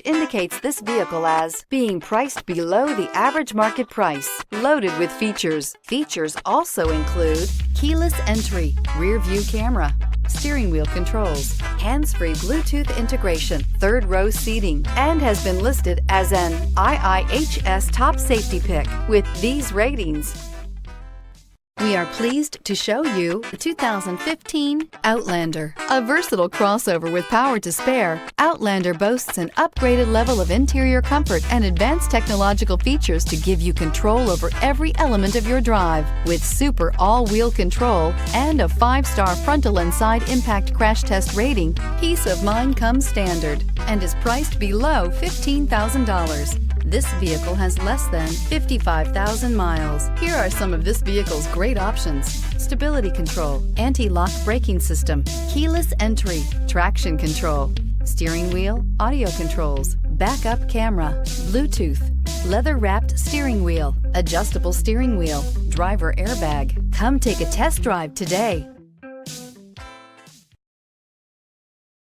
indicates this vehicle as being priced below the average market price. Loaded with features. Features also include keyless entry, rear view camera, steering wheel controls, hands-free Bluetooth integration, third row seating, and has been listed as an IIHS top safety pick with these ratings. We are pleased to show you the 2015 Outlander. A versatile crossover with power to spare, Outlander boasts an upgraded level of interior comfort and advanced technological features to give you control over every element of your drive. With super all-wheel control and a 5-star frontal and side impact crash test rating, peace of mind comes standard and is priced below $15,000. This vehicle has less than 55,000 miles. Here are some of this vehicle's great options: stability control, anti-lock braking system, keyless entry, traction control, steering wheel audio controls, backup camera, Bluetooth, leather-wrapped steering wheel, adjustable steering wheel, driver airbag. Come take a test drive today.